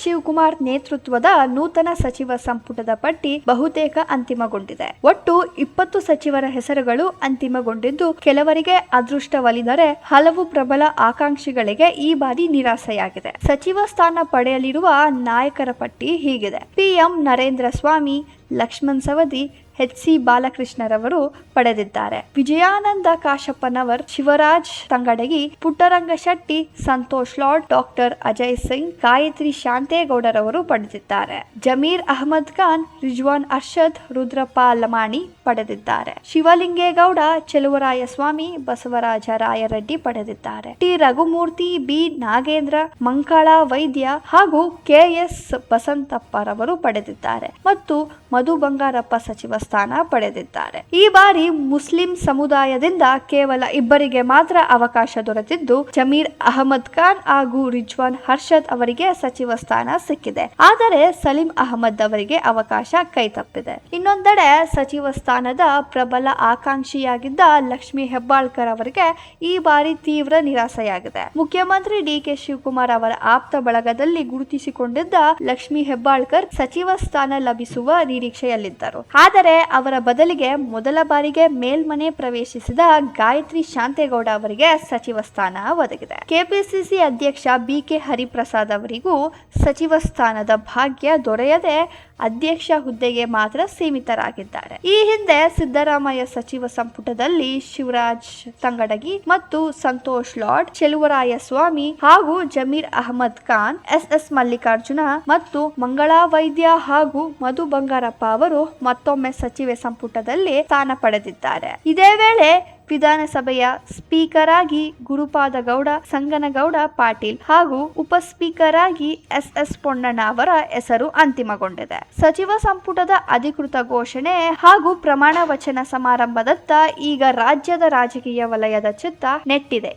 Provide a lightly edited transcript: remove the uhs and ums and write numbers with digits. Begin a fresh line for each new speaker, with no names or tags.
ಶಿವಕುಮಾರ್ ನೇತೃತ್ವದ ನೂತನ ಸಚಿವ ಸಂಪುಟದ ಪಟ್ಟಿ ಬಹುತೇಕ ಅಂತಿಮಗೊಂಡಿದೆ. ಒಟ್ಟು 20 ಸಚಿವರ ಹೆಸರುಗಳು ಅಂತಿಮಗೊಂಡಿದ್ದು, ಕೆಲವರಿಗೆ ಅದೃಷ್ಟ ಒಲಿದರೆ ಹಲವು ಪ್ರಬಲ ಆಕಾಂಕ್ಷಿಗಳಿಗೆ ಈ ಬಾರಿ ನಿರಾಸೆಯಾಗಿದೆ. ಸಚಿವ ಸ್ಥಾನ ಪಡೆಯಲಿರುವ ನಾಯಕರ ಪಟ್ಟಿ ಹೀಗಿದೆ. PM Narendra Swamy, Lakshman Savadi, H C ಬಾಲಕೃಷ್ಣರವರು ಪಡೆದಿದ್ದಾರೆ. ವಿಜಯಾನಂದ ಕಾಶಪ್ಪನವರ್, ಶಿವರಾಜ್ ತಂಗಡಗಿ, ಪುಟ್ಟರಂಗ ಶೆಟ್ಟಿ, ಸಂತೋಷ್ ಲಾಡ್, ಡಾಕ್ಟರ್ ಅಜಯ್ ಸಿಂಗ್, ಗಾಯತ್ರಿ ಶಾಂತೇಗೌಡರವರು ಪಡೆದಿದ್ದಾರೆ. ಜಮೀರ್ ಅಹಮದ್ ಖಾನ್, ರಿಜ್ವಾನ್ ಅರ್ಷದ್, ರುದ್ರಪ್ಪ ಲಮಾಣಿ ಪಡೆದಿದ್ದಾರೆ. ಶಿವಲಿಂಗೇಗೌಡ, ಚೆಲುವರಾಯಸ್ವಾಮಿ, ಬಸವರಾಜ ರಾಯರೆಡ್ಡಿ ಪಡೆದಿದ್ದಾರೆ. ಟಿ ರಘುಮೂರ್ತಿ, ಬಿ ನಾಗೇಂದ್ರ, ಮಂಕಾಳ ವೈದ್ಯ ಹಾಗೂ ಕೆಎಸ್ ಬಸಂತಪ್ಪರವರು ಪಡೆದಿದ್ದಾರೆ ಮತ್ತು ಮಧು ಬಂಗಾರಪ್ಪ ಸಚಿವ ಸ್ಥಾನ ಪಡೆದಿದ್ದಾರೆ. ಈ ಬಾರಿ ಮುಸ್ಲಿಂ ಸಮುದಾಯದಿಂದ ಕೇವಲ ಇಬ್ಬರಿಗೆ ಮಾತ್ರ ಅವಕಾಶ ದೊರೆತಿದ್ದು, ಜಮೀರ್ ಅಹಮದ್ ಖಾನ್ ಹಾಗೂ ರಿಜ್ವಾನ್ ಅರ್ಷದ್ ಅವರಿಗೆ ಸಚಿವ ಸ್ಥಾನ ಸಿಕ್ಕಿದೆ. ಆದರೆ ಸಲೀಂ ಅಹಮದ್ ಅವರಿಗೆ ಅವಕಾಶ ಕೈತಪ್ಪಿದೆ. ಇನ್ನೊಂದೆಡೆ ಸಚಿವ ಸ್ಥಾನದ ಪ್ರಬಲ ಆಕಾಂಕ್ಷಿಯಾಗಿದ್ದ ಲಕ್ಷ್ಮೀ ಹೆಬ್ಬಾಳ್ಕರ್ ಅವರಿಗೆ ಈ ಬಾರಿ ತೀವ್ರ ನಿರಾಸೆಯಾಗಿದೆ. ಮುಖ್ಯಮಂತ್ರಿ ಡಿಕೆ ಶಿವಕುಮಾರ್ ಅವರ ಆಪ್ತ ಬಳಗದಲ್ಲಿ ಗುರುತಿಸಿಕೊಂಡಿದ್ದ ಲಕ್ಷ್ಮೀ ಹೆಬ್ಬಾಳ್ಕರ್ ಸಚಿವ ಸ್ಥಾನ ಲಭಿಸುವ ನಿರೀಕ್ಷೆಯಲ್ಲಿದ್ದರು. ಆದರೆ ಅವರ ಬದಲಿಗೆ ಮೊದಲ ಬಾರಿಗೆ ಮೇಲ್ಮನೆ ಪ್ರವೇಶಿಸಿದ ಗಾಯತ್ರಿ ಶಾಂತೇಗೌಡ ಅವರಿಗೆ ಸಚಿವ ಸ್ಥಾನ ಒದಗಿದೆ. ಕೆಪಿಸಿಸಿ ಅಧ್ಯಕ್ಷ ಬಿಕೆ ಹರಿಪ್ರಸಾದ್ ಅವರಿಗೂ ಸಚಿವ ಸ್ಥಾನದ ಭಾಗ್ಯ ದೊರೆಯದೆ ಅಧ್ಯಕ್ಷ ಹುದ್ದೆಗೆ ಮಾತ್ರ ಸೀಮಿತರಾಗಿದ್ದಾರೆ. ಈ ಹಿಂದೆ ಸಿದ್ದರಾಮಯ್ಯ ಸಚಿವ ಸಂಪುಟದಲ್ಲಿ ಶಿವರಾಜ್ ತಂಗಡಗಿ ಮತ್ತು ಸಂತೋಷ್ ಲಾಡ್, ಚೆಲುವರಾಯಸ್ವಾಮಿ ಹಾಗೂ ಜಮೀರ್ ಅಹಮದ್ ಖಾನ್, ಎಸ್ ಮಲ್ಲಿಕಾರ್ಜುನ ಮತ್ತು ಮಂಗಳಾ ವೈದ್ಯ ಹಾಗೂ ಮಧು ಬಂಗಾರಪ್ಪ ಅವರು ಮತ್ತೊಮ್ಮೆ ಸಚಿವ ಸಂಪುಟದಲ್ಲಿ ಸ್ಥಾನ ಪಡೆದಿದ್ದಾರೆ. ಇದೇ ವೇಳೆ ವಿಧಾನಸಭೆಯ ಸ್ಪೀಕರ್ ಆಗಿ ಗುರುಪಾದಗೌಡ, ಸಂಗನಗೌಡ ಪಾಟೀಲ್ ಹಾಗೂ ಉಪ ಸ್ಪೀಕರ್ ಆಗಿ ಎಸ್ ಪೊನ್ನಣ್ಣ ಅವರ ಹೆಸರು ಅಂತಿಮಗೊಂಡಿದೆ. ಸಚಿವ ಸಂಪುಟದ ಅಧಿಕೃತ ಘೋಷಣೆ ಹಾಗೂ ಪ್ರಮಾಣ ವಚನ ಸಮಾರಂಭದತ್ತ ಈಗ ರಾಜ್ಯದ ರಾಜಕೀಯ ವಲಯದ ಚಿತ್ತ ನೆಟ್ಟಿದೆ.